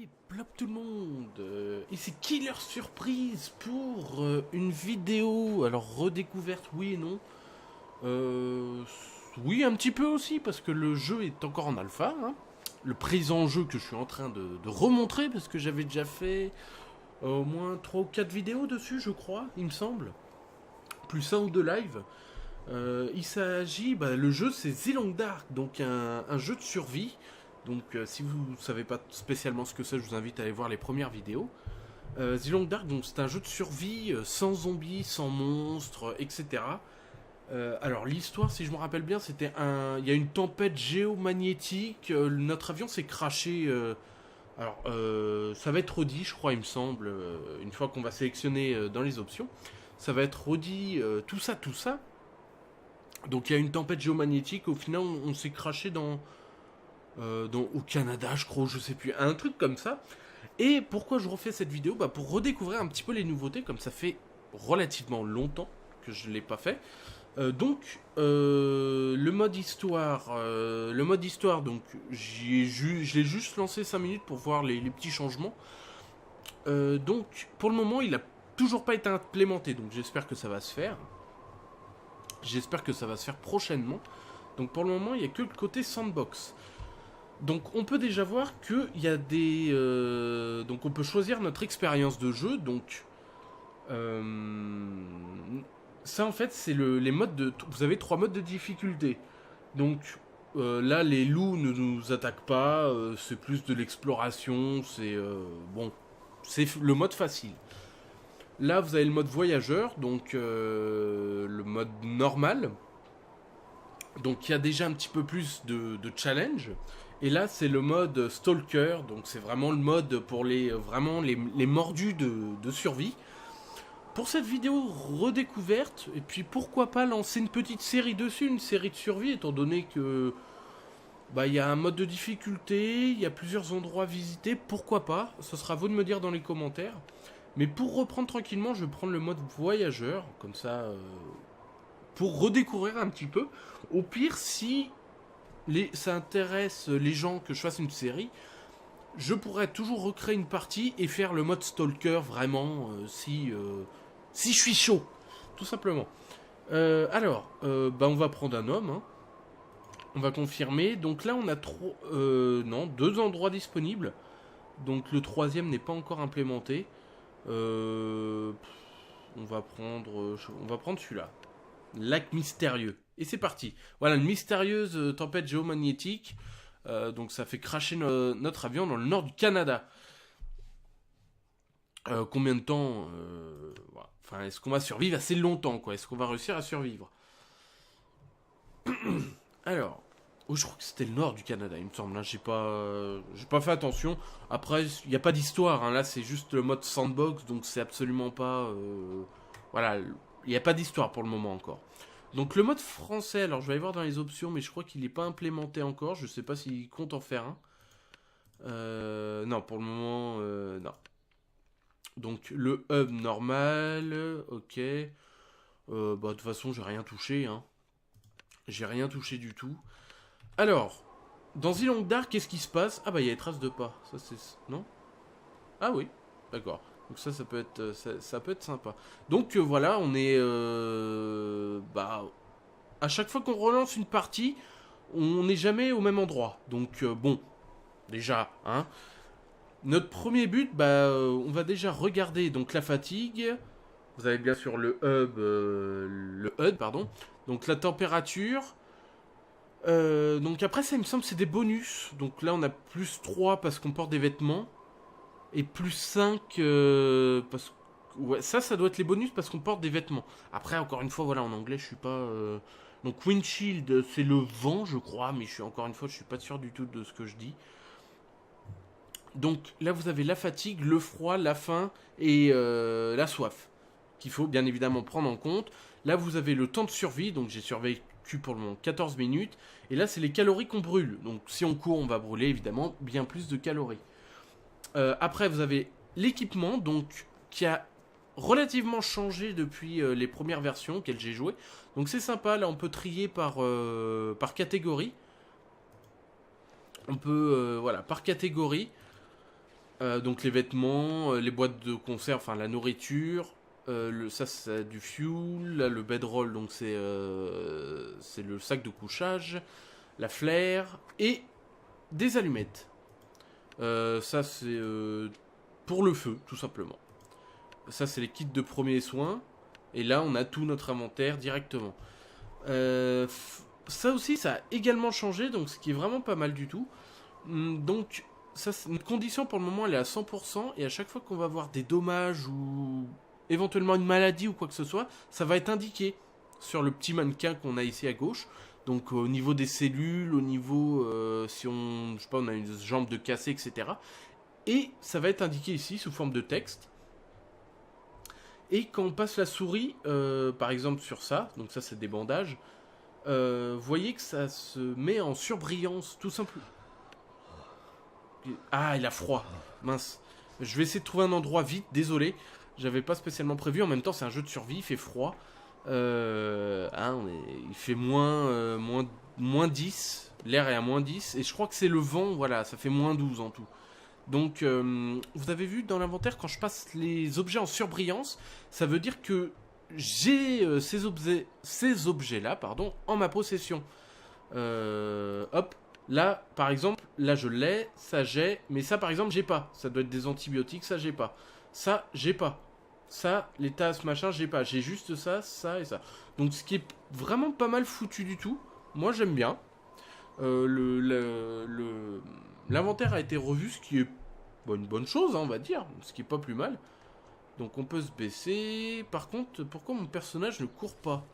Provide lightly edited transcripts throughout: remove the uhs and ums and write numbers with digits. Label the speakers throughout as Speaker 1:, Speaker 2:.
Speaker 1: Et plop tout le monde, et c'est Killer Surprise pour une vidéo, alors redécouverte oui et non, euh, oui un petit peu aussi parce que le jeu est encore en alpha, hein. Le présent jeu que je suis en train de remontrer parce que j'avais déjà fait au moins 3 ou 4 vidéos dessus je crois, il me semble, plus un ou deux lives. Il s'agit, le jeu c'est The Long Dark, donc un jeu de survie. Donc si vous ne savez pas spécialement ce que c'est, je vous invite à aller voir les premières vidéos. The Long Dark, donc c'est un jeu de survie sans zombies, sans monstres, etc. Alors l'histoire, si je me rappelle bien, il y a une tempête géomagnétique. Notre avion s'est crashé. Ça va être redit, je crois, il me semble, une fois qu'on va sélectionner dans les options. Ça va être redit, tout ça, tout ça. Donc il y a une tempête géomagnétique. Au final, on s'est crashé au Canada, je crois, je sais plus, un truc comme ça. Et pourquoi je refais cette vidéo, pour redécouvrir un petit peu les nouveautés, comme ça fait relativement longtemps que je ne l'ai pas fait. Le mode histoire, donc je l'ai juste lancé 5 minutes pour voir les petits changements. Donc pour le moment, il a toujours pas été implémenté, donc j'espère que ça va se faire. J'espère que ça va se faire prochainement. Donc pour le moment, il n'y a que le côté sandbox. Donc on peut déjà voir qu'il y a des... donc on peut choisir notre expérience de jeu. Donc ça en fait c'est les modes de... Vous avez 3 modes de difficulté. Donc là les loups ne nous attaquent pas. C'est plus de l'exploration. C'est le mode facile. Là vous avez le mode voyageur. Donc le mode normal. Donc il y a déjà un petit peu plus de challenge. Et là c'est le mode stalker, donc c'est vraiment le mode pour les mordus de survie. Pour cette vidéo redécouverte, et puis pourquoi pas lancer une petite série dessus, une série de survie, étant donné que il y a un mode de difficulté, il y a plusieurs endroits à visiter, pourquoi pas, ce sera à vous de me dire dans les commentaires. Mais pour reprendre tranquillement, je vais prendre le mode voyageur, comme ça, pour redécouvrir un petit peu. Au pire, si ça intéresse les gens que je fasse une série, je pourrais toujours recréer une partie et faire le mode stalker vraiment si je suis chaud, tout simplement. On va prendre un homme, hein. On va confirmer. Donc là, on a deux endroits disponibles. Donc le troisième n'est pas encore implémenté. On va prendre celui-là. Lac mystérieux. Et c'est parti. Voilà, une mystérieuse tempête géomagnétique. Donc ça fait cracher notre avion dans le nord du Canada. Combien de temps voilà. Enfin, est-ce qu'on va survivre assez longtemps, quoi? Est-ce qu'on va réussir à survivre? Alors, je crois que c'était le nord du Canada, il me semble. Là, j'ai pas fait attention. Après, il n'y a pas d'histoire. Hein. Là, c'est juste le mode sandbox, donc c'est absolument pas. Voilà, il n'y a pas d'histoire pour le moment encore. Donc le mode français, alors je vais aller voir dans les options, mais je crois qu'il n'est pas implémenté encore. Je sais pas s'il compte en faire un. Non, pour le moment, non. Donc le hub normal, ok. De toute façon, j'ai rien touché. Hein. J'ai rien touché du tout. Alors, dans The Long Dark, qu'est-ce qui se passe? Ah il y a des traces de pas. Ça c'est... Non? Ah oui, d'accord. Donc ça peut être, ça peut être sympa. Donc voilà, on est... à chaque fois qu'on relance une partie, on n'est jamais au même endroit. Donc déjà, hein. Notre premier but, on va déjà regarder donc la fatigue. Vous avez bien sûr le HUD, pardon. Donc la température. Donc après ça, il me semble, c'est des bonus. Donc là, on a plus 3 parce qu'on porte des vêtements. Et plus 5 parce que... Ouais, ça doit être les bonus parce qu'on porte des vêtements. Après, encore une fois, voilà, en anglais, je suis pas... Donc windshield, c'est le vent, je crois, mais encore une fois, je suis pas sûr du tout de ce que je dis. Donc là, vous avez la fatigue, le froid, la faim et la soif, qu'il faut bien évidemment prendre en compte. Là, vous avez le temps de survie, donc j'ai survécu pour le moment 14 minutes. Et là, c'est les calories qu'on brûle. Donc si on court, on va brûler évidemment bien plus de calories. Après, vous avez l'équipement, donc qui a relativement changé depuis les premières versions auxquelles j'ai joué. Donc c'est sympa, là on peut trier par catégorie. On peut, par catégorie. Donc les vêtements, les boîtes de conserve, enfin la nourriture, ça c'est du fuel, là, le bedroll, donc c'est le sac de couchage, la flaire et des allumettes. Ça c'est pour le feu, tout simplement. Ça c'est les kits de premiers soins. Et là on a tout notre inventaire directement. Ça aussi ça a également changé, donc ce qui est vraiment pas mal du tout. Donc ça, notre condition pour le moment elle est à 100%, et à chaque fois qu'on va avoir des dommages ou éventuellement une maladie ou quoi que ce soit, ça va être indiqué sur le petit mannequin qu'on a ici à gauche. Donc au niveau des cellules, au niveau si on, je sais pas, on a une jambe de cassé, etc. Et ça va être indiqué ici sous forme de texte. Et quand on passe la souris, par exemple sur ça, donc ça c'est des bandages, vous voyez que ça se met en surbrillance, tout simplement. Ah, il a froid. Mince. Je vais essayer de trouver un endroit vite, désolé. J'avais pas spécialement prévu. En même temps, c'est un jeu de survie, il fait froid. Il fait moins 10. L'air est à moins 10. Et je crois que c'est le vent, voilà, ça fait moins 12 en tout. Donc, vous avez vu dans l'inventaire, quand je passe les objets en surbrillance, ça veut dire que j'ai ces objets-là, pardon, en ma possession. Hop. Là, par exemple, là je l'ai, ça j'ai, mais ça par exemple j'ai pas. Ça doit être des antibiotiques, ça j'ai pas. Ça j'ai pas. Ça, les tasses, machin, j'ai pas. J'ai juste ça, ça et ça. Donc ce qui est vraiment pas mal foutu du tout. Moi j'aime bien. L'inventaire a été revu, ce qui est une bonne chose, hein, on va dire. Ce qui est pas plus mal. Donc on peut se baisser. Par contre, pourquoi mon personnage ne court pas?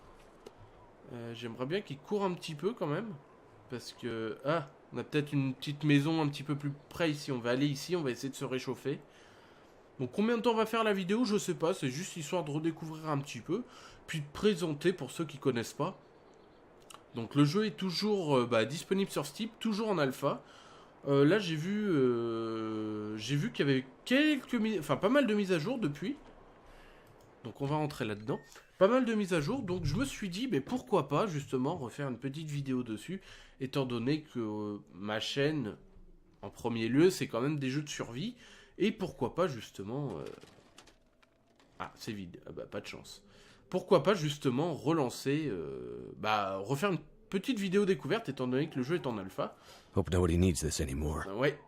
Speaker 1: J'aimerais bien qu'il court un petit peu quand même. Parce que... Ah, on a peut-être une petite maison un petit peu plus près ici. On va aller ici, on va essayer de se réchauffer. Donc combien de temps va faire la vidéo, je sais pas. C'est juste histoire de redécouvrir un petit peu. Puis de présenter pour ceux qui connaissent pas. Donc le jeu est toujours disponible sur Steam, toujours en alpha. Là j'ai vu qu'il y avait pas mal de mises à jour depuis. Donc on va rentrer là-dedans. Pas mal de mises à jour, donc je me suis dit, mais pourquoi pas justement refaire une petite vidéo dessus, étant donné que ma chaîne, en premier lieu, c'est quand même des jeux de survie, et pourquoi pas justement... Ah, c'est vide, ah bah pas de chance. Pourquoi pas justement relancer, refaire une petite vidéo découverte, étant donné que le jeu est en alpha.
Speaker 2: Hope nobody needs this anymore.
Speaker 1: Ouais,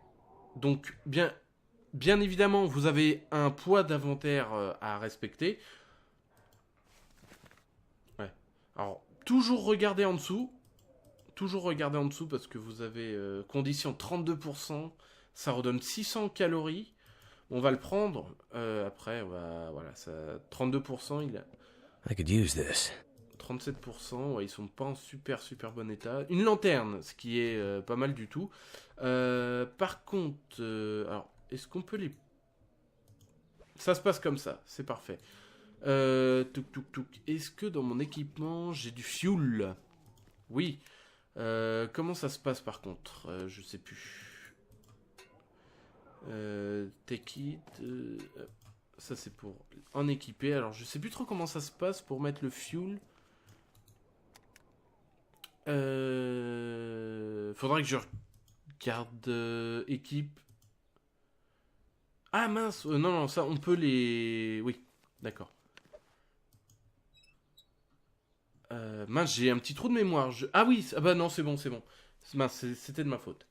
Speaker 1: donc bien évidemment, vous avez un poids d'inventaire à respecter. Ouais. Alors, toujours regarder en dessous. Toujours regarder en dessous parce que vous avez condition 32%. Ça redonne 600 calories. On va le prendre. Après, voilà, ça, 32%, il a...
Speaker 2: I could use this.
Speaker 1: 37%, ouais, ils sont pas en super bon état. Une lanterne, ce qui est pas mal du tout. Par contre, alors, est-ce qu'on peut les... Ça se passe comme ça, c'est parfait. Est-ce que dans mon équipement, j'ai du fuel? Oui. Comment ça se passe par contre? Je sais plus. Take it. Ça c'est pour en équiper. Alors je sais plus trop comment ça se passe pour mettre le fuel. Faudrait que je regarde équipe. Ah mince, non, ça on peut les... Oui, d'accord. Mince, j'ai un petit trou de mémoire. Ah oui, bah non, c'est bon. Mince, c'était de ma faute.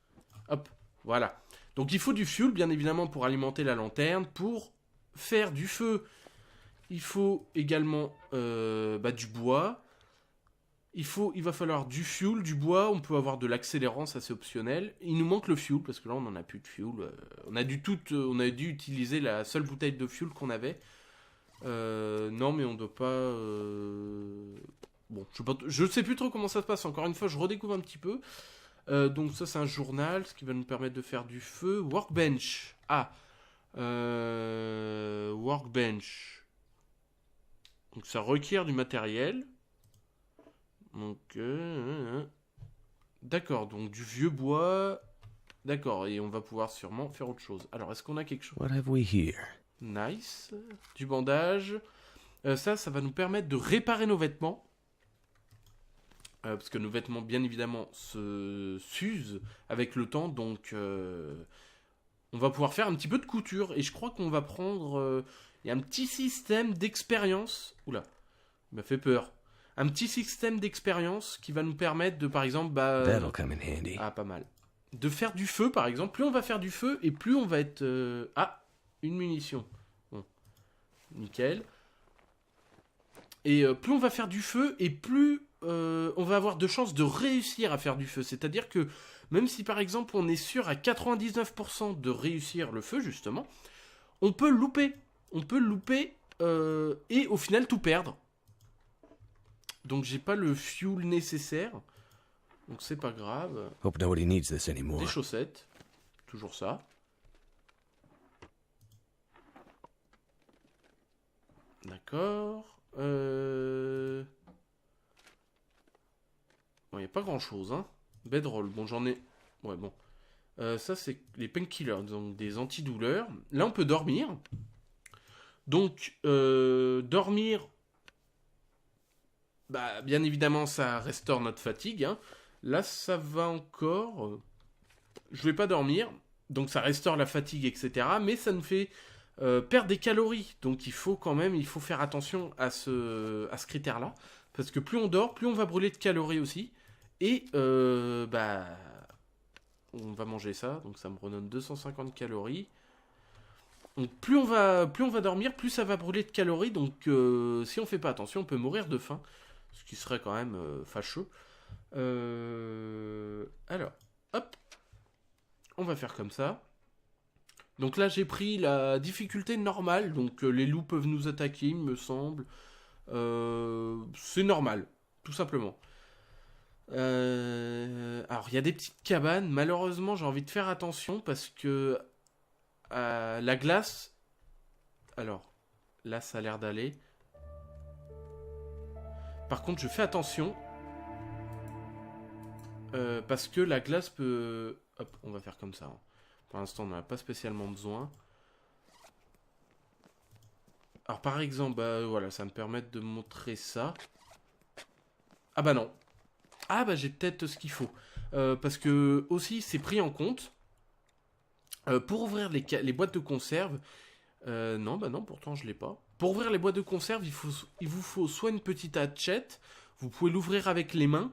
Speaker 1: Hop, voilà. Donc il faut du fuel, bien évidemment, pour alimenter la lanterne. Pour faire du feu, il faut également du bois. Il va falloir du fuel, du bois. On peut avoir de l'accélérant, ça c'est optionnel. Il nous manque le fuel, parce que là on n'en a plus de fuel. On a dû utiliser la seule bouteille de fuel qu'on avait. Non, mais on doit pas... Bon, je sais plus trop comment ça se passe. Encore une fois, je redécouvre un petit peu. Donc ça, c'est un journal, ce qui va nous permettre de faire du feu. Workbench. Ah. Workbench. Donc ça requiert du matériel. Donc... D'accord, donc du vieux bois. D'accord, et on va pouvoir sûrement faire autre chose. Alors, est-ce qu'on a quelque chose?
Speaker 2: What have we here?
Speaker 1: Nice. Du bandage. Ça va nous permettre de réparer nos vêtements. Parce que nos vêtements, bien évidemment, s'usent avec le temps. Donc, on va pouvoir faire un petit peu de couture. Et je crois qu'on va prendre... Il y a un petit système d'expérience. Oula, il m'a fait peur. Un petit système d'expérience qui va nous permettre de, par exemple...
Speaker 2: That'll come in handy.
Speaker 1: Ah, pas mal. De faire du feu, par exemple. Plus on va faire du feu, et plus on va être... Ah, une munition. Bon, nickel. Et plus on va faire du feu, et plus on va avoir de chances de réussir à faire du feu. C'est-à-dire que même si par exemple on est sûr à 99% de réussir le feu, justement, on peut louper. On peut louper et au final tout perdre. Donc j'ai pas le fuel nécessaire. Donc c'est pas grave.
Speaker 2: Hope nobody needs this anymore.
Speaker 1: Des chaussettes. Toujours ça. D'accord. Bon, y a pas grand chose, hein. Bedroll, bon, j'en ai. Ouais, bon. Ça, c'est les painkillers, donc des antidouleurs. Là, on peut dormir. Donc, dormir. Bah, bien évidemment, ça restaure notre fatigue, hein. Là, ça va encore. Je vais pas dormir. Donc, ça restaure la fatigue, etc. Mais ça nous fait perdre des calories. Donc, il faut faire attention à ce critère-là. Parce que plus on dort, plus on va brûler de calories aussi. Et, on va manger ça. Donc, ça me redonne 250 calories. Donc, plus on va dormir, plus ça va brûler de calories. Donc, si on fait pas attention, on peut mourir de faim. Ce qui serait quand même fâcheux. Alors, hop. On va faire comme ça. Donc là, j'ai pris la difficulté normale. Donc, les loups peuvent nous attaquer, il me semble. C'est normal, tout simplement. Alors, il y a des petites cabanes. Malheureusement, j'ai envie de faire attention parce que la glace... Alors, là, ça a l'air d'aller. Par contre, je fais attention. Parce que la glace peut... Hop, on va faire comme ça. Hein. Pour l'instant, on n'en a pas spécialement besoin. Alors, par exemple, voilà, ça me permet de montrer ça. Ah bah non. Ah bah j'ai peut-être ce qu'il faut. Parce que, aussi, c'est pris en compte. Pour ouvrir les boîtes de conserve... non, bah non, pourtant, je l'ai pas. Pour ouvrir les boîtes de conserve, il vous faut soit une petite hatchette. Vous pouvez l'ouvrir avec les mains.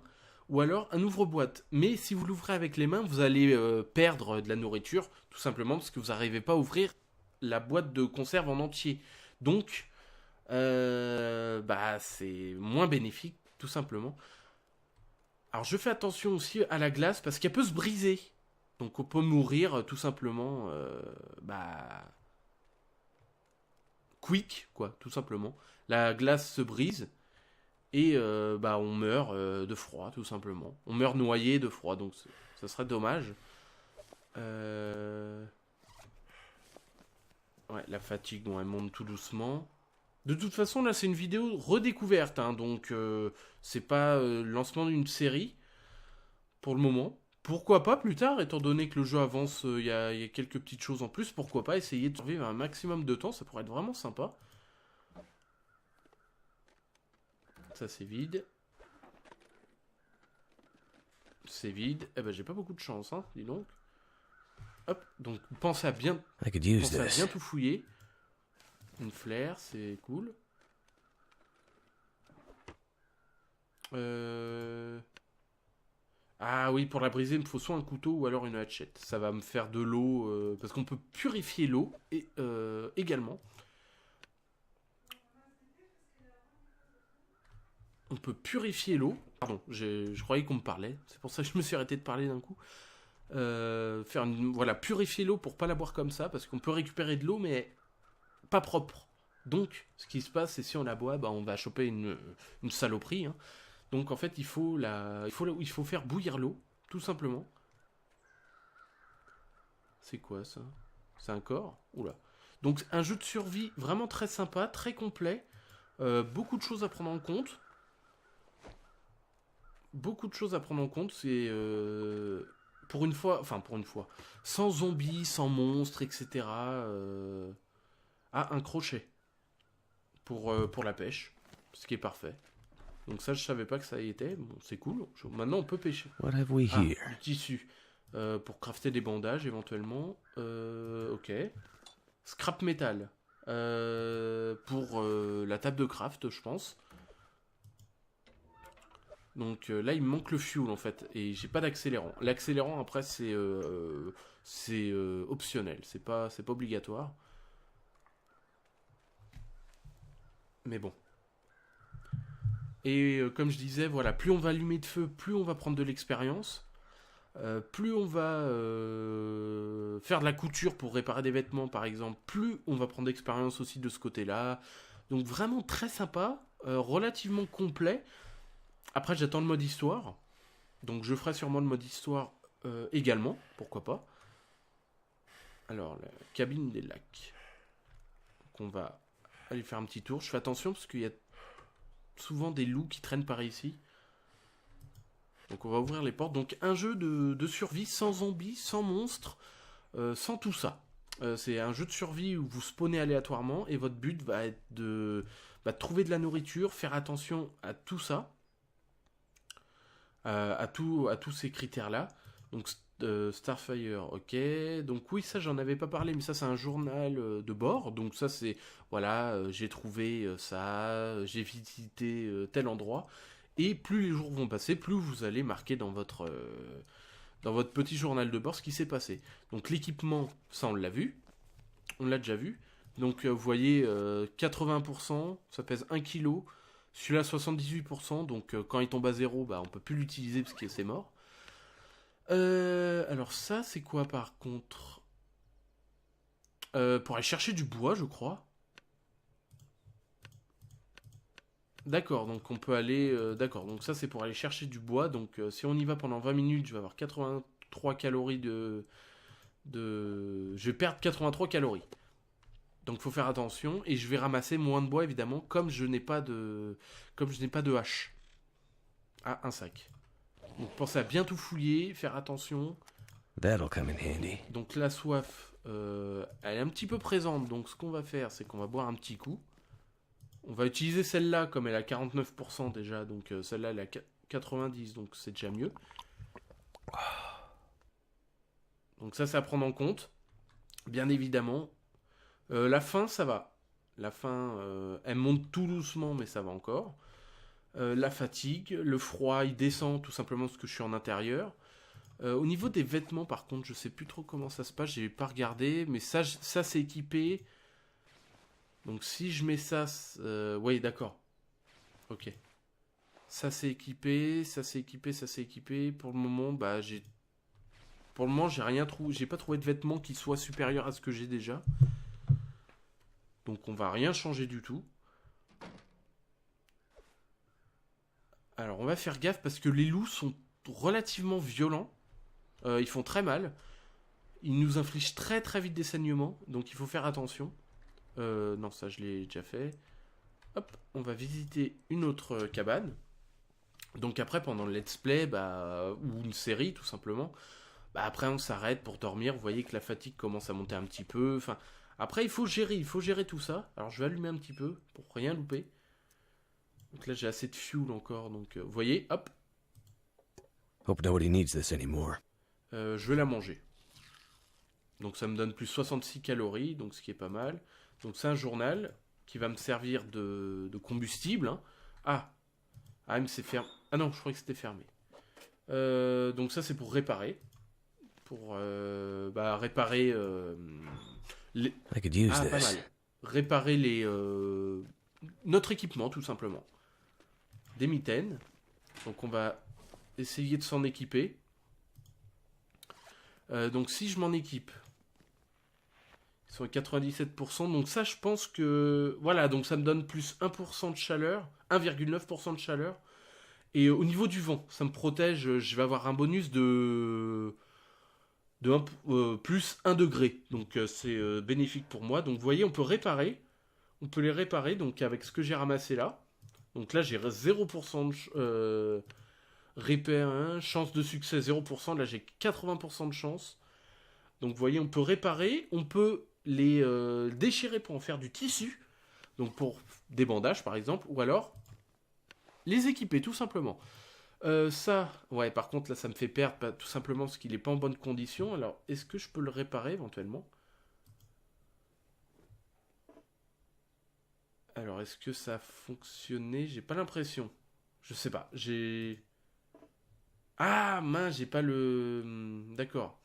Speaker 1: Ou alors un ouvre-boîte. Mais si vous l'ouvrez avec les mains, vous allez perdre de la nourriture, tout simplement parce que vous n'arrivez pas à ouvrir la boîte de conserve en entier. Donc, c'est moins bénéfique, tout simplement. Alors, je fais attention aussi à la glace, parce qu'elle peut se briser. Donc, on peut mourir, tout simplement, quick, quoi, tout simplement. La glace se brise. Et on meurt de froid, tout simplement. On meurt noyé de froid, donc ça serait dommage. Ouais, la fatigue, bon, elle monte tout doucement. De toute façon, là, c'est une vidéo redécouverte, hein, donc c'est pas le lancement d'une série, pour le moment. Pourquoi pas plus tard, étant donné que le jeu avance, il y a quelques petites choses en plus, pourquoi pas essayer de survivre un maximum de temps, ça pourrait être vraiment sympa. Ça, c'est vide. C'est vide. Eh ben, j'ai pas beaucoup de chance, hein, dis donc. Hop, donc pensez à bien tout fouiller. Une flaire, c'est cool. Ah oui, pour la briser, il me faut soit un couteau ou alors une hatchette. Ça va me faire de l'eau, parce qu'on peut purifier l'eau et également. On peut purifier l'eau. Pardon, je croyais qu'on me parlait. C'est pour ça que je me suis arrêté de parler d'un coup. Purifier l'eau pour pas la boire comme ça, parce qu'on peut récupérer de l'eau, mais pas propre. Donc, ce qui se passe, c'est si on la boit, on va choper une saloperie. Hein. Donc, en fait, il faut faire bouillir l'eau, tout simplement. C'est quoi ça? C'est un corps? Oula. Donc, un jeu de survie vraiment très sympa, très complet. Beaucoup de choses à prendre en compte. Beaucoup de choses à prendre en compte, c'est pour une fois, sans zombies, sans monstres, etc. Un crochet pour la pêche, ce qui est parfait. Donc ça, je savais pas que ça y était. Bon, c'est cool. Maintenant, on peut pêcher.
Speaker 2: What have we here?
Speaker 1: Du tissu. pour crafter des bandages éventuellement. Ok. Scrap metal. Pour la table de craft, je pense. Donc là, il me manque le fuel en fait. Et j'ai pas d'accélérant. L'accélérant, après, c'est optionnel. C'est pas obligatoire. Mais bon. Et comme je disais, voilà, plus on va allumer de feu, plus on va prendre de l'expérience. Plus on va faire de la couture pour réparer des vêtements, par exemple, plus on va prendre d'expérience aussi de ce côté-là. Donc vraiment très sympa, relativement complet. Après, j'attends le mode histoire. Donc je ferai sûrement le mode histoire également, pourquoi pas. Alors, la cabine des lacs. Donc on va aller faire un petit tour. Je fais attention parce qu'il y a souvent des loups qui traînent par ici. Donc on va ouvrir les portes. Donc un jeu de survie sans zombies, sans monstres, sans tout ça. C'est un jeu de survie où vous spawnez aléatoirement et votre but va être de trouver de la nourriture, faire attention à tout ça, à tous ces critères-là. Donc Starfire, ok. Donc oui, ça j'en avais pas parlé, mais ça c'est un journal de bord. Donc ça c'est, voilà, j'ai trouvé ça, j'ai visité tel endroit. Et plus les jours vont passer, plus vous allez marquer dans votre petit journal de bord ce qui s'est passé. Donc l'équipement, ça on l'a vu. On l'a déjà vu. Donc vous voyez, 80%, ça pèse 1 kg. Celui-là, 78%. Donc quand il tombe à 0, bah, on peut plus l'utiliser parce que c'est mort. Alors ça, c'est quoi par contre pour aller chercher du bois, je crois. D'accord, donc on peut aller... d'accord, donc ça c'est pour aller chercher du bois. Donc si on y va pendant 20 minutes, je vais avoir 83 calories de... Je vais perdre 83 calories. Donc il faut faire attention. Et je vais ramasser moins de bois évidemment, comme je n'ai pas de hache. Ah, un sac. Donc pensez à bien tout fouiller, faire attention.
Speaker 2: That'll come in handy.
Speaker 1: Donc la soif, elle est un petit peu présente. Donc ce qu'on va faire, c'est qu'on va boire un petit coup. On va utiliser celle-là comme elle a 49% déjà, donc celle-là elle a 90%, donc c'est déjà mieux. Donc ça c'est à prendre en compte, bien évidemment. La faim, ça va. La faim, elle monte tout doucement, mais ça va encore. La fatigue, le froid, il descend tout simplement parce que je suis en intérieur. Au niveau des vêtements, par contre, je sais plus trop comment ça se passe, j'ai pas regardé, mais ça c'est équipé. Donc si je mets ça... oui, d'accord. Ok. Ça c'est équipé, ça c'est équipé, ça c'est équipé. Pour le moment, bah j'ai... Pour le moment, j'ai rien trouvé. J'ai pas trouvé de vêtements qui soient supérieurs à ce que j'ai déjà. Donc on va rien changer du tout. Alors on va faire gaffe parce que les loups sont relativement violents. Ils font très mal. Ils nous infligent très très vite des saignements. Donc il faut faire attention. Non, ça je l'ai déjà fait. Hop, on va visiter une autre cabane. Donc après, pendant le let's play, ou une série tout simplement, après on s'arrête pour dormir. Vous voyez que la fatigue commence à monter un petit peu. Enfin, après il faut gérer tout ça. Alors je vais allumer un petit peu pour rien louper. Donc là j'ai assez de fuel encore. Donc vous voyez, hop.
Speaker 2: Hope nobody needs this anymore.
Speaker 1: Je vais la manger. Donc ça me donne plus 66 calories, donc ce qui est pas mal. Donc c'est un journal qui va me servir de combustible. Hein. Ah, mais c'est fermé. Ah non, je croyais que c'était fermé. Donc ça c'est pour réparer. Pour réparer les...
Speaker 2: I could use
Speaker 1: pas
Speaker 2: this.
Speaker 1: mal. Réparer notre équipement tout simplement. Des mitaines. Donc on va essayer de s'en équiper. Donc si je m'en équipe, ils sont à 97%. Donc ça, je pense que... Voilà, donc ça me donne plus 1% de chaleur, 1,9% de chaleur. Et au niveau du vent, ça me protège. Je vais avoir un bonus de plus 1 degré. Donc c'est bénéfique pour moi. Donc vous voyez, on peut réparer. On peut les réparer donc avec ce que j'ai ramassé là. Donc là, j'ai 0% de... Repair 1, chance de succès 0%. Là, j'ai 80% de chance. Donc vous voyez, on peut réparer. On peut les déchirer pour en faire du tissu, donc pour des bandages par exemple, ou alors les équiper tout simplement. Ça, ouais, par contre, là, ça me fait perdre, tout simplement parce qu'il n'est pas en bonne condition. Alors, est-ce que je peux le réparer éventuellement? Alors, est-ce que ça a fonctionné? J'ai pas l'impression. Je sais pas. Ah, mince, j'ai pas le... D'accord.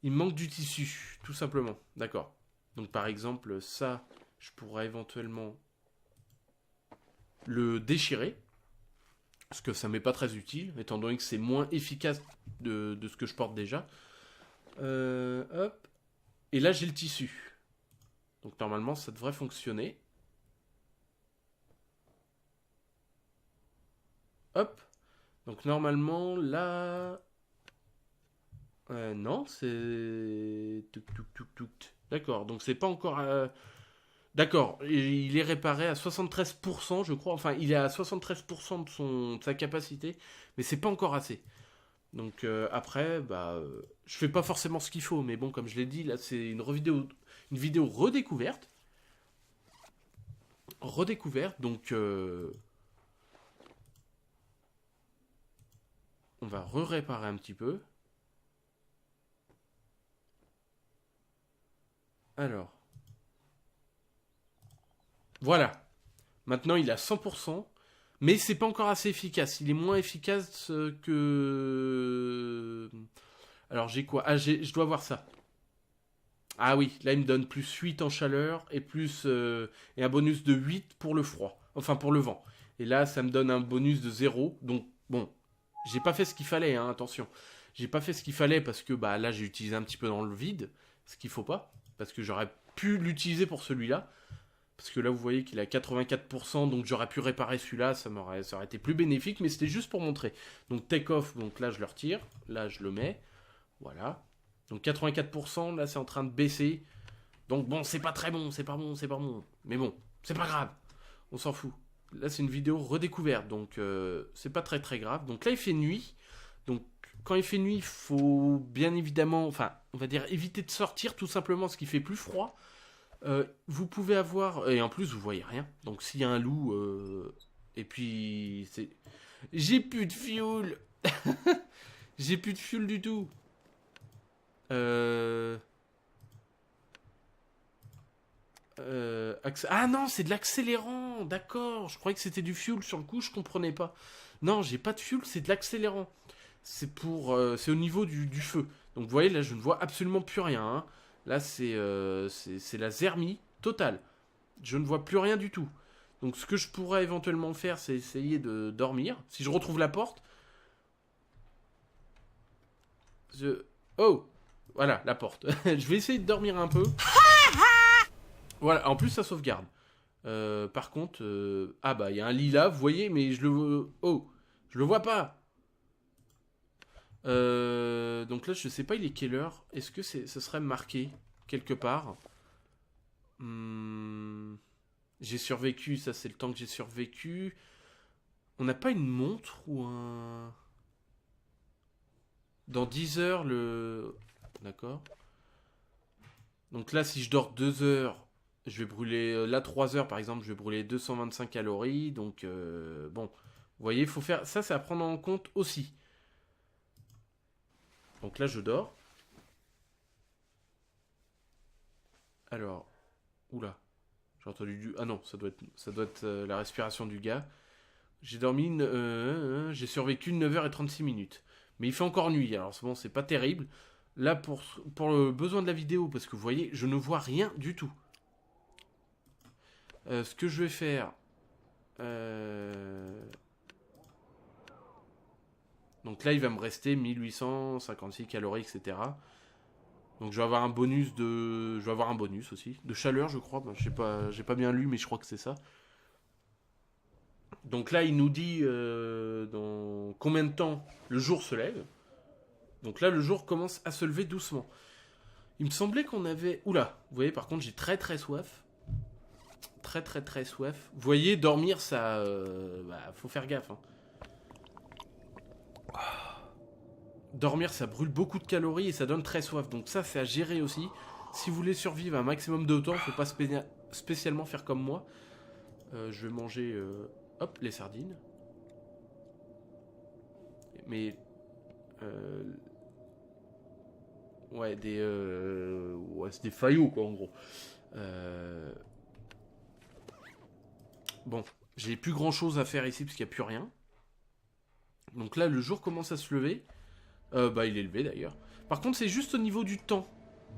Speaker 1: Il me manque du tissu, tout simplement. D'accord. Donc, par exemple, ça, je pourrais éventuellement le déchirer. Parce que ça m'est pas très utile, étant donné que c'est moins efficace de ce que je porte déjà. Hop. Et là, j'ai le tissu. Donc, normalement, ça devrait fonctionner. Hop. Donc, normalement, là... non, c'est... D'accord, donc c'est pas encore... D'accord, il est réparé à 73%, je crois. Enfin, il est à 73% de sa capacité, mais c'est pas encore assez. Donc après, je fais pas forcément ce qu'il faut, mais bon, comme je l'ai dit, là, c'est une vidéo redécouverte. Redécouverte, donc on va réparer un petit peu. Alors, voilà. Maintenant, il est à 100%. Mais c'est pas encore assez efficace. Il est moins efficace que... Alors j'ai quoi? Ah, je dois voir ça. Ah oui, là il me donne plus 8 en chaleur et et un bonus de 8 pour le froid. Enfin pour le vent. Et là ça me donne un bonus de 0. Donc bon, j'ai pas fait ce qu'il fallait, hein, attention. J'ai pas fait ce qu'il fallait parce que là j'ai utilisé un petit peu dans le vide. Ce qu'il faut pas. Parce que j'aurais pu l'utiliser pour celui-là. Parce que là, vous voyez qu'il a 84%, donc j'aurais pu réparer celui-là, ça aurait été plus bénéfique, mais c'était juste pour montrer. Donc take off, donc là je le retire, là je le mets, voilà. Donc 84%, là c'est en train de baisser. Donc bon, c'est pas très bon, c'est pas bon, c'est pas bon. Mais bon, c'est pas grave, on s'en fout. Là c'est une vidéo redécouverte, donc c'est pas très très grave. Donc là il fait nuit, donc quand il fait nuit, il faut bien évidemment, enfin on va dire éviter de sortir tout simplement parce qu'il fait plus froid. Vous pouvez avoir... Et en plus, vous voyez rien. Donc, s'il y a un loup... Et puis... c'est... J'ai plus de fuel. J'ai plus de fuel du tout. Ah non, c'est de l'accélérant. D'accord. Je croyais que c'était du fuel. Sur le coup, je comprenais pas. Non, j'ai pas de fuel, c'est de l'accélérant. C'est au niveau du feu. Donc, vous voyez, là, je ne vois absolument plus rien. Hein. Là, c'est la zermie totale. Je ne vois plus rien du tout. Donc ce que je pourrais éventuellement faire, c'est essayer de dormir. Si je retrouve la porte... Oh, voilà, la porte. Je vais essayer de dormir un peu. Voilà, en plus ça sauvegarde. Par contre... il y a un lit là, vous voyez, mais je le... Oh, je le vois pas. Donc là, je sais pas, il est quelle heure? Est-ce que ce serait marqué quelque part? J'ai survécu, ça c'est le temps que j'ai survécu. On n'a pas une montre ou un... Dans 10 heures, le... D'accord. Donc là, si je dors 2 heures, je vais brûler... Là, 3 heures, par exemple, je vais brûler 225 calories. Donc, bon. Vous voyez, il faut faire... Ça, c'est à prendre en compte aussi. Donc là, je dors. Alors... Oula. J'ai entendu du... Ah non, ça doit être la respiration du gars. J'ai dormi... j'ai survécu 9h36 minutes. Mais il fait encore nuit, alors bon, c'est pas terrible. Là, pour le besoin de la vidéo, parce que vous voyez, je ne vois rien du tout. Ce que je vais faire... Donc là, il va me rester 1856 calories, etc. Donc je vais avoir un bonus de... Je vais avoir un bonus aussi. De chaleur, je crois. J'ai pas bien lu, mais je crois que c'est ça. Donc là, il nous dit dans combien de temps le jour se lève. Donc là, le jour commence à se lever doucement. Il me semblait qu'on avait... Oula, vous voyez, par contre, j'ai très très soif. Très très très soif. Vous voyez, dormir, ça... faut faire gaffe. Hein. Dormir, ça brûle beaucoup de calories et ça donne très soif. Donc ça, c'est à gérer aussi. Si vous voulez survivre un maximum de temps, faut pas spécialement faire comme moi. Je vais manger... hop, les sardines. Mais... ouais, ouais, c'est des faillots, quoi, en gros. Bon, j'ai plus grand-chose à faire ici, parce qu'il n'y a plus rien. Donc là, le jour commence à se lever. Bah, il est levé, d'ailleurs. Par contre, c'est juste au niveau du temps.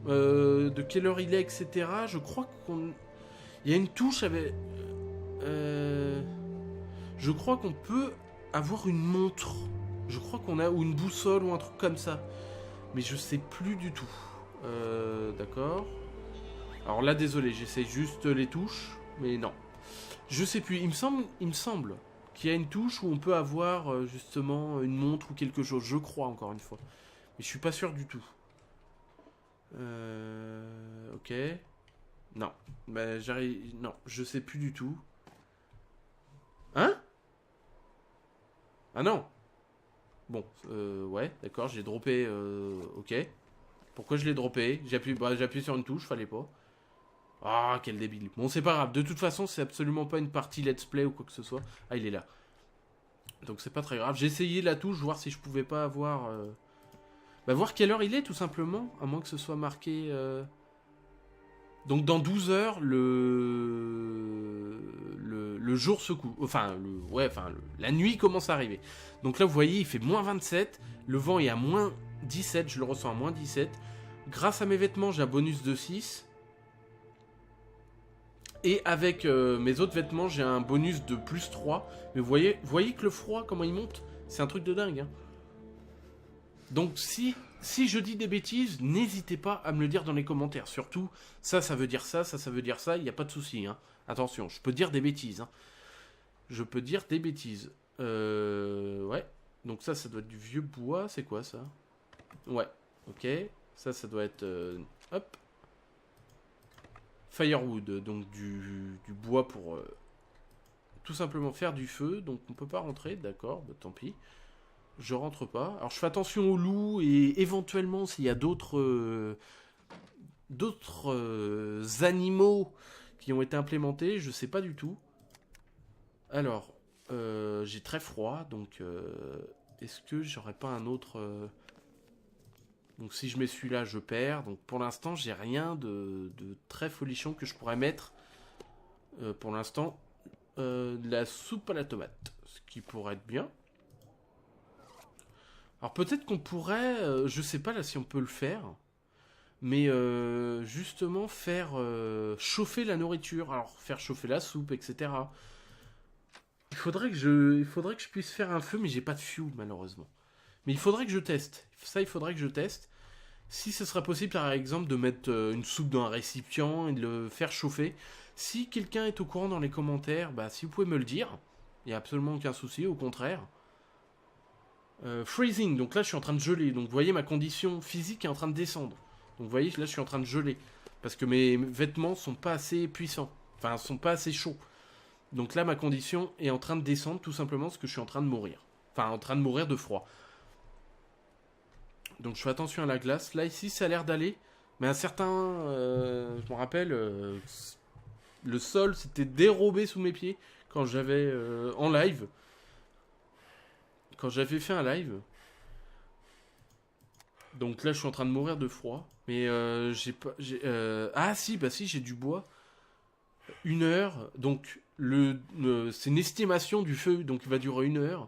Speaker 1: De quelle heure il est, etc. Je crois qu'on... Il y a une touche avec... Je crois qu'on peut avoir une montre. Je crois qu'on a... Ou une boussole, ou un truc comme ça. Mais je sais plus du tout. D'accord. Alors là, désolé, j'essaie juste les touches. Mais non. Je sais plus. Il me semble qu'il y a une touche où on peut avoir justement une montre ou quelque chose. Je crois, encore une fois. Mais je suis pas sûr du tout. Ok. Non. Bah, j'arrive... Non, je sais plus du tout. Hein? Ah non. Bon, ouais, d'accord, j'ai droppé... ok. Pourquoi je l'ai droppé? J'ai appuyé sur une touche, fallait pas. Ah, quel débile. Bon, c'est pas grave. De toute façon, c'est absolument pas une partie let's play ou quoi que ce soit. Ah, il est là. Donc c'est pas très grave. J'ai essayé la touche, voir si je pouvais pas avoir... Bah, voir quelle heure il est, tout simplement. À moins que ce soit marqué... Donc dans 12 heures, le jour se couche. Enfin, la nuit commence à arriver. Donc là, vous voyez, il fait moins 27. Le vent est à moins 17. Je le ressens à moins 17. Grâce à mes vêtements, j'ai un bonus de 6. Et avec mes autres vêtements, j'ai un bonus de plus 3. Mais vous voyez que le froid, comment il monte? C'est un truc de dingue. Hein. Donc si je dis des bêtises, n'hésitez pas à me le dire dans les commentaires. Surtout, ça veut dire ça, ça veut dire ça, il n'y a pas de souci. Hein. Attention, je peux dire des bêtises. Hein. Je peux dire des bêtises. Ouais. Donc ça doit être du vieux bois. C'est quoi ça? Ouais, ok. Ça doit être... hop. Firewood, donc du bois pour tout simplement faire du feu. Donc on peut pas rentrer, d'accord, bah, tant pis. Je rentre pas. Alors je fais attention aux loups et éventuellement s'il y a d'autres animaux qui ont été implémentés, je sais pas du tout. Alors, j'ai très froid, donc est-ce que j'aurais pas un autre... Donc si je mets celui-là, je perds. Donc pour l'instant, j'ai rien de très folichon que je pourrais mettre. Pour l'instant, de la soupe à la tomate, ce qui pourrait être bien. Alors peut-être qu'on pourrait, je sais pas là si on peut le faire, mais justement faire chauffer la nourriture, alors faire chauffer la soupe, etc. Il faudrait que je puisse faire un feu, mais j'ai pas de fuel malheureusement. Mais il faudrait que je teste. Ça, il faudrait que je teste. Si ce serait possible, par exemple, de mettre une soupe dans un récipient et de le faire chauffer. Si quelqu'un est au courant dans les commentaires, bah si vous pouvez me le dire, il n'y a absolument aucun souci, au contraire. Freezing, donc là je suis en train de geler. Donc vous voyez, ma condition physique est en train de descendre. Donc vous voyez, là je suis en train de geler. Parce que mes vêtements sont pas assez puissants. Enfin, sont pas assez chauds. Donc là ma condition est en train de descendre tout simplement parce que je suis en train de mourir. Enfin, en train de mourir de froid. Donc je fais attention à la glace. Là ici ça a l'air d'aller. Mais un certain... je me rappelle... le sol s'était dérobé sous mes pieds quand j'avais... en live. Quand j'avais fait un live. Donc là je suis en train de mourir de froid. Mais j'ai pas... ah si, bah si, j'ai du bois. 1 heure. Donc c'est une estimation du feu. Donc il va durer 1 heure.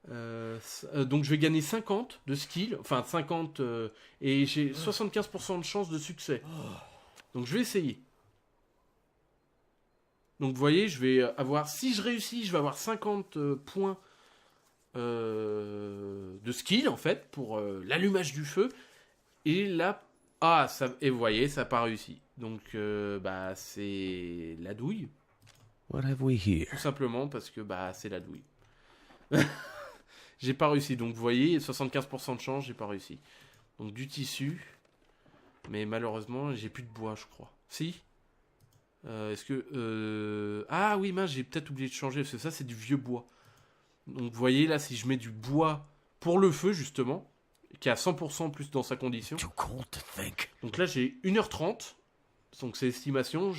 Speaker 1: Donc je vais gagner 50 de skill. Enfin 50... et j'ai 75% de chance de succès. Donc je vais essayer. Donc vous voyez, je vais avoir... Si je réussis, je vais avoir 50 points... de skill en fait pour l'allumage du feu et là et vous voyez ça n'a pas réussi donc bah c'est la douille.
Speaker 2: What have we here?
Speaker 1: Tout simplement parce que bah c'est la douille. J'ai pas réussi, donc vous voyez 75% de chance, j'ai pas réussi. Donc du tissu, mais malheureusement j'ai plus de bois je crois. Si est-ce que ah oui mince, j'ai peut-être oublié de changer parce que ça c'est du vieux bois. Donc vous voyez là, si je mets du bois pour le feu justement, qui est à 100% plus dans sa condition. Donc là j'ai 1h30, donc c'est l'estimation,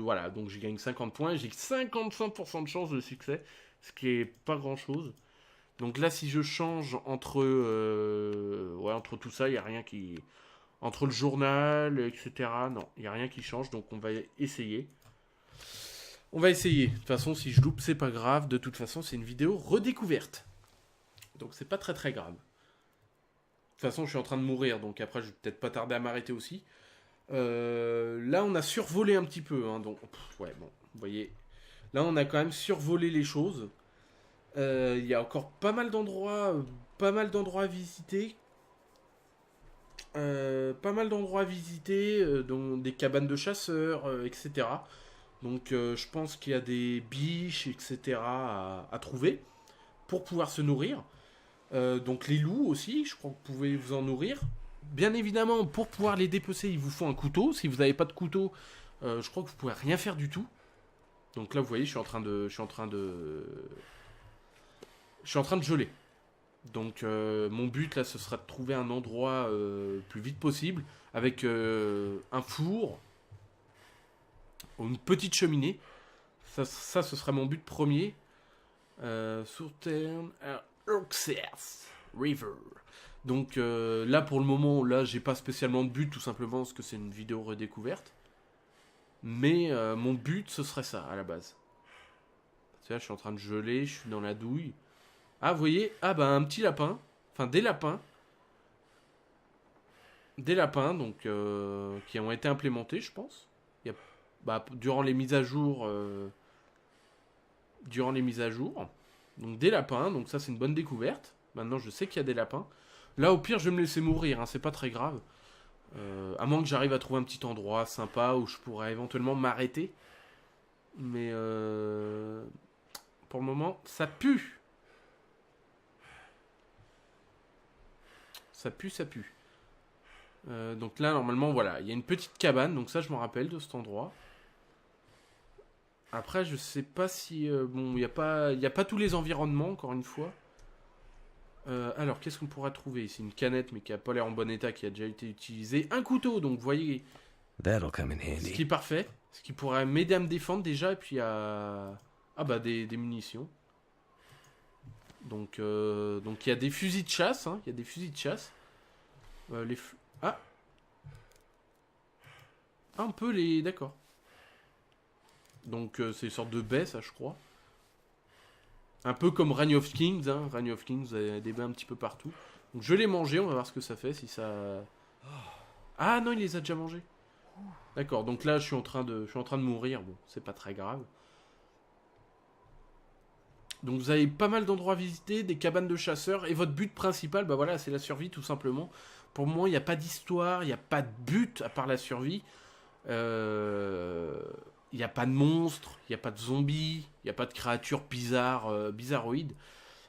Speaker 1: voilà, donc je gagne 50 points, j'ai 55% de chance de succès, ce qui est pas grand chose. Donc là, si je change entre, entre tout ça, il n'y a rien qui... Entre le journal, etc. Non, il n'y a rien qui change, donc on va essayer. On va essayer. De toute façon, si je loupe, c'est pas grave. De toute façon, c'est une vidéo redécouverte. Donc c'est pas très très grave. De toute façon, je suis en train de mourir, donc après, je vais peut-être pas tarder à m'arrêter aussi. Là, on a survolé un petit peu, hein, donc... ouais, bon, vous voyez... Là, on a quand même survolé les choses. Il y a encore pas mal d'endroits à visiter. Dont des cabanes de chasseurs, etc. Donc, je pense qu'il y a des biches, etc. à trouver pour pouvoir se nourrir. Donc, les loups aussi, je crois que vous pouvez vous en nourrir. Bien évidemment, pour pouvoir les dépecer, il vous faut un couteau. Si vous n'avez pas de couteau, je crois que vous pouvez rien faire du tout. Donc là, vous voyez, je suis en train de geler. Donc mon but là, ce sera de trouver un endroit plus vite possible avec un four ou une petite cheminée. Ça, ce sera mon but premier. Southern Oxers River. Donc là, pour le moment, là, j'ai pas spécialement de but, tout simplement parce que c'est une vidéo redécouverte. Mais mon but, ce serait ça, à la base. Tu vois, je suis en train de geler, je suis dans la douille. Ah, vous voyez, ah bah un petit lapin. Enfin, des lapins. Des lapins, donc, qui ont été implémentés, je pense. Durant les mises à jour... Donc, des lapins, donc ça, c'est une bonne découverte. Maintenant, je sais qu'il y a des lapins. Là, au pire, je vais me laisser mourir, hein, c'est pas très grave. À moins que j'arrive à trouver un petit endroit sympa où je pourrais éventuellement m'arrêter. Mais pour le moment, ça pue. Ça pue, ça pue. Donc là, normalement, voilà. Il y a une petite cabane, donc ça, je me rappelle de cet endroit. Après, je sais pas si... bon, il n'y a pas tous les environnements, encore une fois. Alors, qu'est-ce qu'on pourra trouver ici? Une canette, mais qui a pas l'air en bon état, qui a déjà été utilisée. Un couteau, donc vous voyez...
Speaker 2: That'll come in
Speaker 1: Ce
Speaker 2: handy.
Speaker 1: qui est parfait. Ce qui pourrait m'aider à me défendre déjà. Et puis à... Ah bah des munitions. Donc il y a des fusils de chasse. Hein. Il y a des fusils de chasse. Ah, un peu les... D'accord. Donc c'est une sorte de baie, ça, je crois. Un peu comme Reign of Kings. Hein. Reign of Kings, vous avez des baies un petit peu partout. Donc je l'ai mangé, on va voir ce que ça fait, si ça... Ah non, il les a déjà mangés. D'accord, donc là, je suis en train de mourir. Bon, c'est pas très grave. Donc vous avez pas mal d'endroits à visiter, des cabanes de chasseurs, et votre but principal, bah voilà, c'est la survie, tout simplement. Pour moi, il n'y a pas d'histoire, il n'y a pas de but à part la survie. Il n'y a pas de monstres, il n'y a pas de zombies, il n'y a pas de créatures bizarres, bizarroïdes,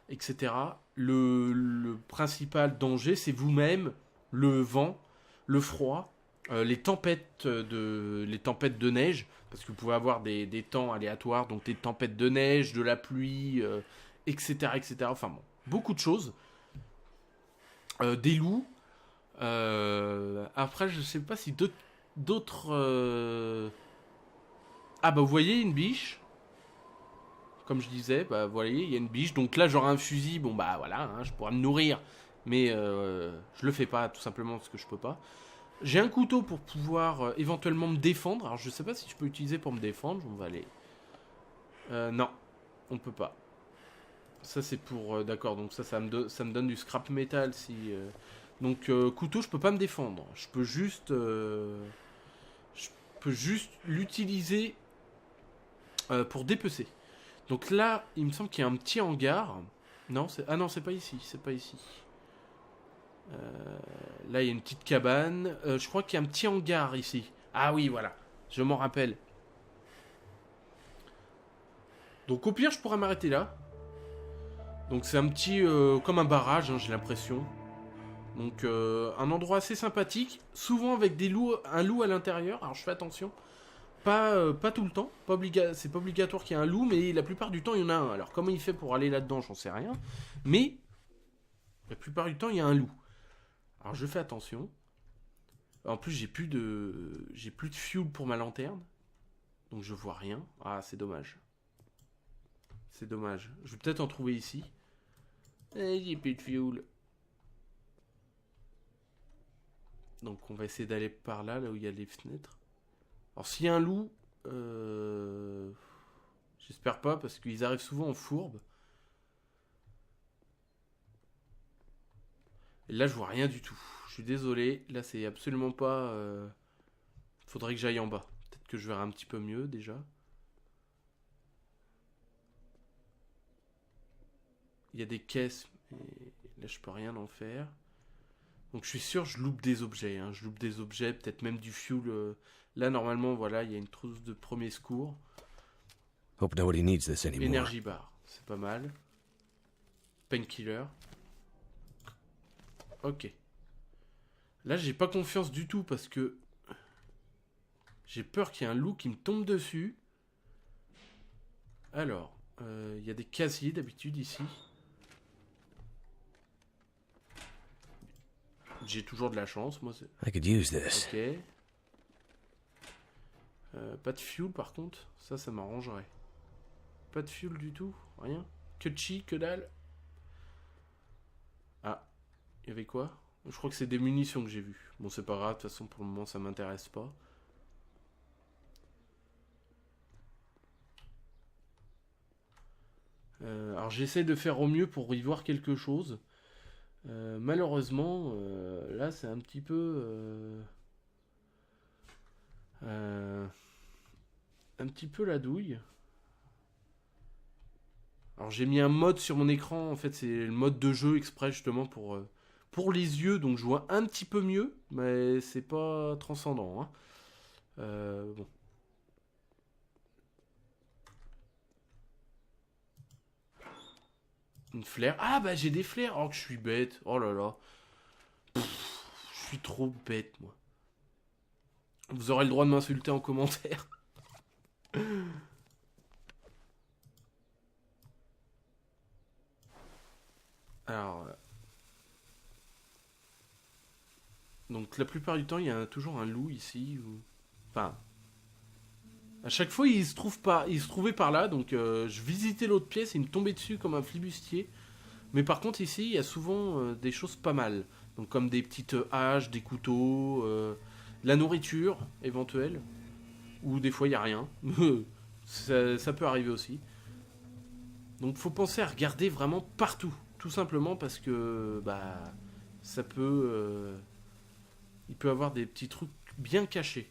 Speaker 1: etc. Le principal danger, c'est vous-même, le vent, le froid, les tempêtes de neige, parce que vous pouvez avoir des temps aléatoires, donc des tempêtes de neige, de la pluie, etc., etc. Enfin bon, beaucoup de choses. Des loups. Après, je sais pas si d'autres... Ah bah vous voyez une biche. Comme je disais, bah vous voyez, il y a une biche. Donc là, j'aurai un fusil. Bon bah voilà, hein, je pourrais me nourrir. Mais je le fais pas, tout simplement parce que je peux pas. J'ai un couteau pour pouvoir éventuellement me défendre. Alors je sais pas si je peux utiliser pour me défendre. On va aller... non, on peut pas. Ça c'est pour... D'accord, donc ça me donne du scrap metal si... Donc couteau, je peux pas me défendre. Je peux juste l'utiliser pour dépecer. Donc là, il me semble qu'il y a un petit hangar. Non, ah non, c'est pas ici, c'est pas ici. Là, il y a une petite cabane. Je crois qu'il y a un petit hangar ici. Ah oui, voilà. Je m'en rappelle. Donc au pire, je pourrais m'arrêter là. Donc c'est un petit... comme un barrage, hein, j'ai l'impression. Donc un endroit assez sympathique. Souvent avec un loup à l'intérieur. Alors je fais attention. Pas tout le temps. C'est pas obligatoire qu'il y ait un loup, mais la plupart du temps, il y en a un. Alors comment il fait pour aller là-dedans, j'en sais rien. Mais la plupart du temps, il y a un loup. Alors je fais attention. En plus, j'ai plus de fuel pour ma lanterne. Donc je vois rien. Ah, c'est dommage. C'est dommage. Je vais peut-être en trouver ici. J'ai plus de fuel. Donc on va essayer d'aller par là, là où il y a les fenêtres. Alors s'il y a un loup, j'espère pas parce qu'ils arrivent souvent en fourbe. Et là je vois rien du tout. Je suis désolé, là c'est absolument pas... Faudrait que j'aille en bas. Peut-être que je verrai un petit peu mieux déjà. Il y a des caisses, mais là je peux rien en faire. Donc je suis sûr je loupe des objets. Hein. Je loupe des objets, peut-être même du fuel. Là normalement voilà, il y a une trousse de premier secours.
Speaker 2: Hope nobody needs this anymore.
Speaker 1: Energy bar, c'est pas mal. Painkiller. Ok. Là j'ai pas confiance du tout parce que j'ai peur qu'il y ait un loup qui me tombe dessus. Alors, il y a des casiers d'habitude ici. J'ai toujours de la chance, moi.
Speaker 2: I could use this.
Speaker 1: Ok. Pas de fuel par contre. Ça m'arrangerait. Pas de fuel du tout. Rien. Que de chi, que dalle. Ah. Il y avait quoi? Je crois que c'est des munitions que j'ai vues. Bon, c'est pas grave. De toute façon, pour le moment, ça m'intéresse pas. Alors, j'essaie de faire au mieux pour y voir quelque chose. Malheureusement, là, c'est un petit peu... un petit peu la douille. Alors j'ai mis un mode sur mon écran, en fait c'est le mode de jeu exprès justement pour les yeux, donc je vois un petit peu mieux, mais c'est pas transcendant. Hein. Bon. Une flaire. Ah bah j'ai des flaires, oh que je suis bête, oh là là. Je suis trop bête moi. Vous aurez le droit de m'insulter en commentaire. Alors, donc la plupart du temps, il y a toujours un loup ici. Enfin, à chaque fois, il se trouvait par là. Donc, je visitais l'autre pièce, il me tombait dessus comme un flibustier. Mais par contre, ici, il y a souvent des choses pas mal. Donc, comme des petites haches, des couteaux, la nourriture éventuelle. Ou des fois, il n'y a rien. ça peut arriver aussi. Donc, faut penser à regarder vraiment partout. Tout simplement parce que bah ça peut il peut avoir des petits trucs bien cachés.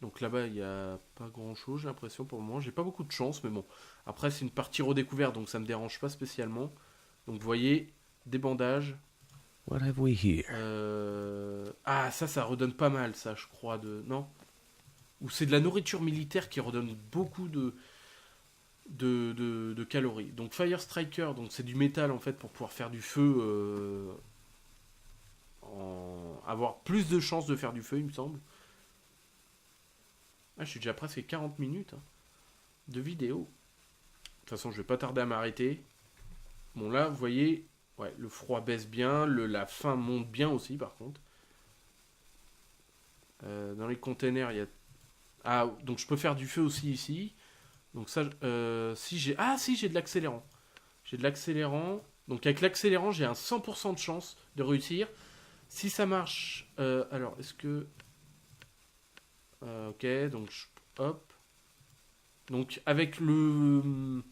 Speaker 1: Donc là-bas il n'y a pas grand chose, j'ai l'impression pour le moment. J'ai pas beaucoup de chance, mais bon. Après c'est une partie redécouverte, donc ça me dérange pas spécialement. Donc vous voyez, des bandages.
Speaker 2: What have we here?
Speaker 1: Ah ça redonne pas mal ça je crois de. Non. Ou c'est de la nourriture militaire qui redonne beaucoup de calories. Donc Fire Striker, donc c'est du métal en fait pour pouvoir faire du feu, avoir plus de chances de faire du feu il me semble. Ah, je suis déjà presque 40 minutes hein, de vidéo. De toute façon je vais pas tarder à m'arrêter. Bon là vous voyez, ouais, le froid baisse bien, la faim monte bien aussi par contre. Dans les containers il y a... Ah donc je peux faire du feu aussi ici. Donc ça, si j'ai de l'accélérant. J'ai de l'accélérant. Donc avec l'accélérant, j'ai un 100% de chance de réussir. Si ça marche... alors, est-ce que... ok, donc hop. Donc avec le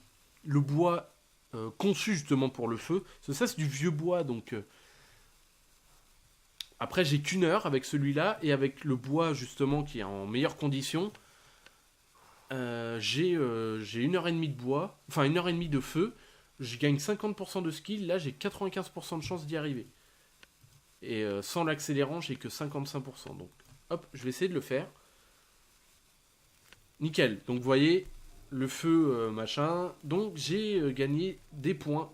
Speaker 1: bois conçu justement pour le feu. Ça c'est du vieux bois, donc... Après, j'ai qu'une heure avec celui-là. Et avec le bois justement qui est en meilleure condition... j'ai 1h30 de bois, enfin 1h30 de feu, je gagne 50% de skill, là j'ai 95% de chance d'y arriver. Et sans l'accélérant, j'ai que 55%. Donc hop, je vais essayer de le faire. Nickel, donc vous voyez, le feu, machin. Donc j'ai gagné des points.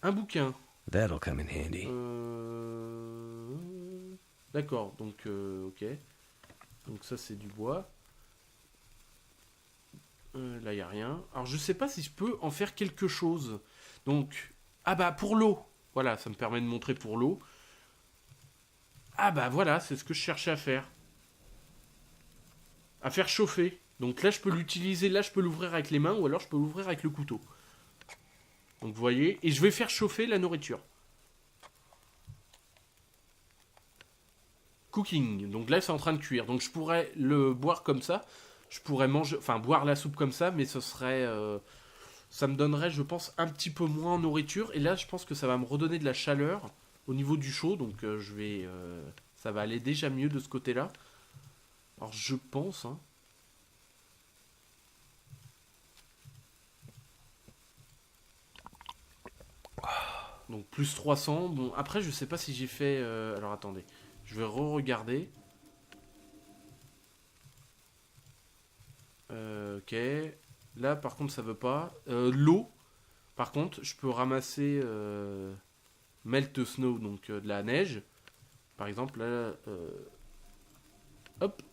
Speaker 1: Un bouquin.
Speaker 2: That'll come in handy.
Speaker 1: D'accord, donc ok. Donc ça c'est du bois. Là, il n'y a rien. Alors, je sais pas si je peux en faire quelque chose. Donc, ah bah, pour l'eau. Voilà, ça me permet de montrer pour l'eau. Ah bah, voilà, c'est ce que je cherchais à faire. À faire chauffer. Donc là, je peux l'utiliser. Là, je peux l'ouvrir avec les mains ou alors je peux l'ouvrir avec le couteau. Donc vous voyez, et je vais faire chauffer la nourriture. Cooking, donc là c'est en train de cuire. Donc je pourrais le boire comme ça. Je pourrais manger, enfin boire la soupe comme ça, mais ce serait... ça me donnerait, je pense, un petit peu moins en nourriture. Et là, je pense que ça va me redonner de la chaleur au niveau du chaud. Donc ça va aller déjà mieux de ce côté-là. Alors je pense... Hein. Donc plus 300. Bon, après, je sais pas si j'ai fait... alors attendez, je vais re-regarder. Ok. Là, par contre, ça veut pas. L'eau, par contre, je peux ramasser melt snow, donc de la neige. Par exemple, là... hop.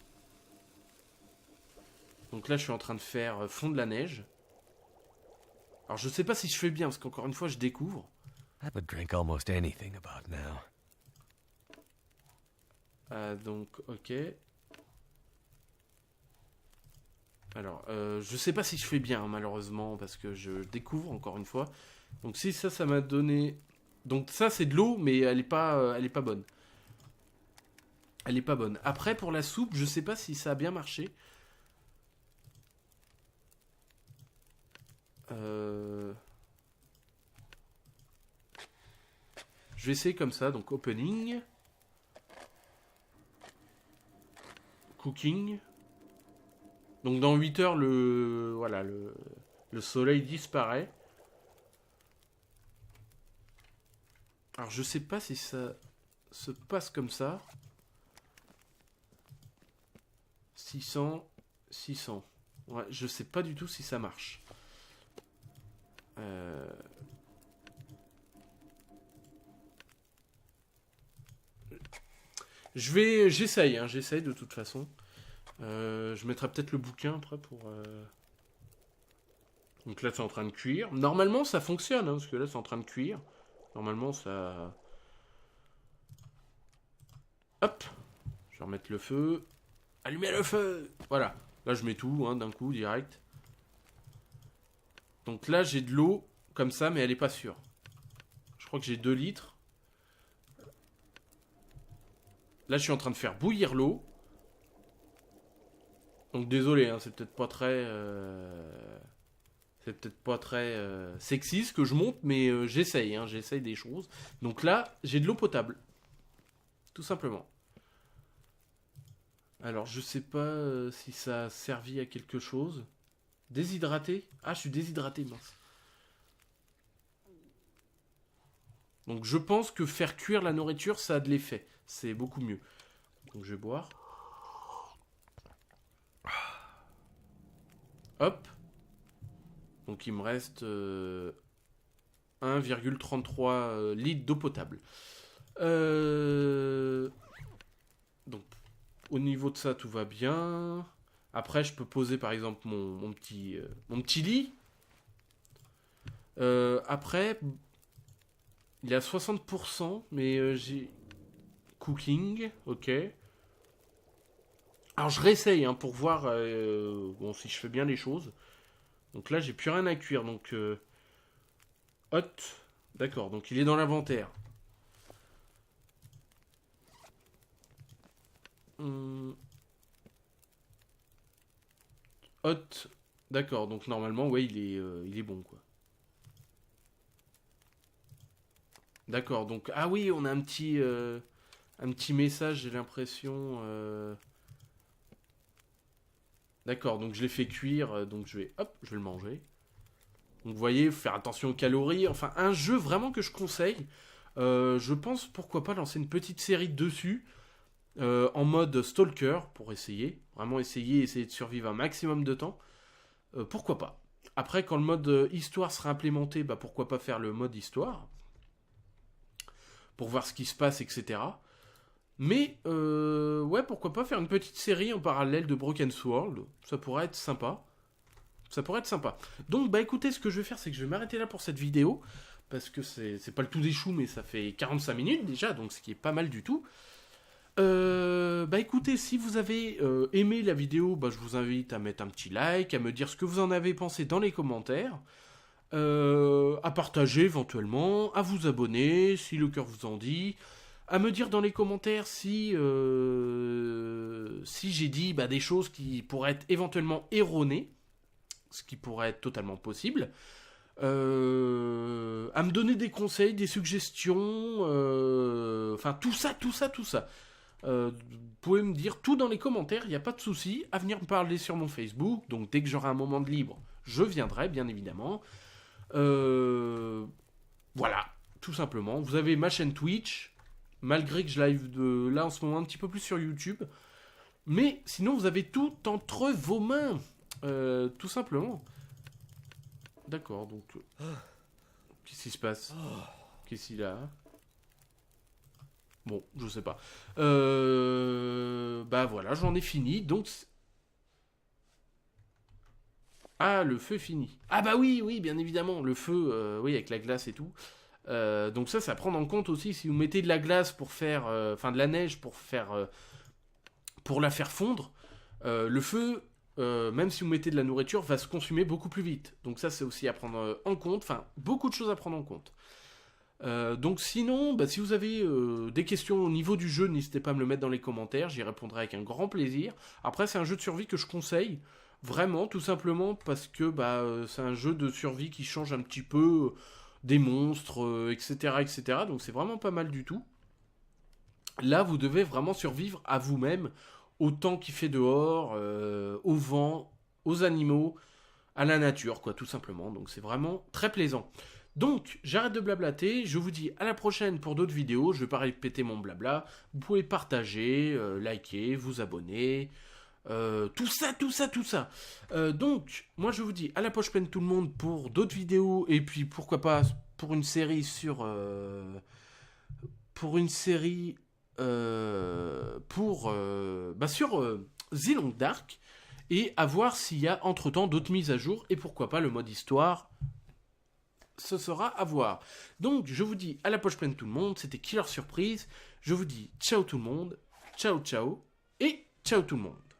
Speaker 1: Donc là, je suis en train de faire fondre la neige. Alors, je sais pas si je fais bien, parce qu'encore une fois, je découvre.
Speaker 2: I would drink almost anything about now.
Speaker 1: Donc, ok. Alors, je sais pas si je fais bien, malheureusement, parce que je découvre, encore une fois. Donc, si ça m'a donné... Donc, ça, c'est de l'eau, mais elle est pas bonne. Elle est pas bonne. Après, pour la soupe, je sais pas si ça a bien marché. Je vais essayer comme ça, donc opening. Cooking. Donc dans 8 heures, le soleil disparaît. Alors je sais pas si ça se passe comme ça. 600, 600. Ouais, je sais pas du tout si ça marche. J'essaye de toute façon. Je mettrai peut-être le bouquin après pour... Donc là, c'est en train de cuire. Normalement, ça fonctionne, hein, parce que là, c'est en train de cuire. Normalement, ça... Hop. Je vais remettre le feu. Allumez le feu. Voilà. Là, je mets tout, hein, d'un coup, direct. Donc là, j'ai de l'eau, comme ça, mais elle est pas sûre. Je crois que j'ai 2 litres. Là, je suis en train de faire bouillir l'eau. Donc désolé, hein, c'est peut-être pas très... C'est peut-être pas très sexy ce que je monte, mais j'essaye, hein, j'essaye des choses. Donc là, j'ai de l'eau potable. Tout simplement. Alors, je sais pas si ça a servi à quelque chose. Déshydraté? Ah, je suis déshydraté, mince. Donc je pense que faire cuire la nourriture, ça a de l'effet. C'est beaucoup mieux. Donc je vais boire. Hop. Donc il me reste 1,33 litres d'eau potable. Donc au niveau de ça, tout va bien. Après, je peux poser par exemple mon petit lit. Après, il est à 60%, mais j'ai... Cooking, ok. Alors je réessaye hein, pour voir bon, si je fais bien les choses. Donc là, j'ai plus rien à cuire. Donc, hot. D'accord, donc il est dans l'inventaire. Hot. D'accord, donc normalement, ouais, il est bon, quoi. D'accord, donc... Ah oui, on a un petit message, j'ai l'impression... D'accord, donc je l'ai fait cuire, donc je vais le manger. Donc vous voyez, faire attention aux calories. Enfin, un jeu vraiment que je conseille. Je pense, pourquoi pas, lancer une petite série dessus. En mode Stalker, pour essayer. Vraiment essayer de survivre un maximum de temps. Pourquoi pas. Après, quand le mode histoire sera implémenté, bah, pourquoi pas faire le mode histoire. Pour voir ce qui se passe, etc. Mais, ouais, pourquoi pas faire une petite série en parallèle de Broken Sword. Ça pourrait être sympa. Ça pourrait être sympa. Donc, bah écoutez, ce que je vais faire, c'est que je vais m'arrêter là pour cette vidéo. Parce que c'est pas le tout des choux, mais ça fait 45 minutes déjà, donc ce qui est pas mal du tout. Bah écoutez, si vous avez aimé la vidéo, bah je vous invite à mettre un petit like, à me dire ce que vous en avez pensé dans les commentaires. À partager éventuellement, à vous abonner si le cœur vous en dit, à me dire dans les commentaires si j'ai dit des choses qui pourraient être éventuellement erronées, ce qui pourrait être totalement possible, à me donner des conseils, des suggestions, enfin tout ça. Vous pouvez me dire tout dans les commentaires, il n'y a pas de souci, à venir me parler sur mon Facebook, donc dès que j'aurai un moment de libre, je viendrai bien évidemment. Voilà, tout simplement. Vous avez ma chaîne Twitch, malgré que je live là en ce moment un petit peu plus sur YouTube. Mais sinon, vous avez tout entre vos mains. Tout simplement. D'accord, donc... qu'est-ce qui se passe? Qu'est-ce qu'il a? Bon, je sais pas. Bah voilà, j'en ai fini, donc... Ah, le feu fini. Ah bah oui, bien évidemment, le feu, oui, avec la glace et tout. Donc ça à prendre en compte aussi, si vous mettez de la glace pour faire... Enfin, de la neige pour faire... pour la faire fondre, le feu, même si vous mettez de la nourriture, va se consumer beaucoup plus vite. Donc ça, c'est aussi à prendre en compte. Enfin, beaucoup de choses à prendre en compte. Donc sinon, si vous avez des questions au niveau du jeu, n'hésitez pas à me le mettre dans les commentaires. J'y répondrai avec un grand plaisir. Après, c'est un jeu de survie que je conseille. Vraiment, tout simplement parce que c'est un jeu de survie qui change un petit peu des monstres, etc., etc. Donc c'est vraiment pas mal du tout. Là, vous devez vraiment survivre à vous-même, au temps qu'il fait dehors, au vent, aux animaux, à la nature, quoi, tout simplement. Donc c'est vraiment très plaisant. Donc, j'arrête de blablater, je vous dis à la prochaine pour d'autres vidéos, je vais pas répéter mon blabla, vous pouvez partager, liker, vous abonner, tout ça. Donc, moi je vous dis à la poche pleine tout le monde pour d'autres vidéos, et puis pourquoi pas pour une série sur... pour une série... sur The Long Dark, et à voir s'il y a entre-temps d'autres mises à jour, et pourquoi pas le mode histoire, ce sera à voir. Donc, je vous dis à la poche pleine tout le monde, c'était Killer Surprise, je vous dis ciao tout le monde, ciao, et ciao tout le monde.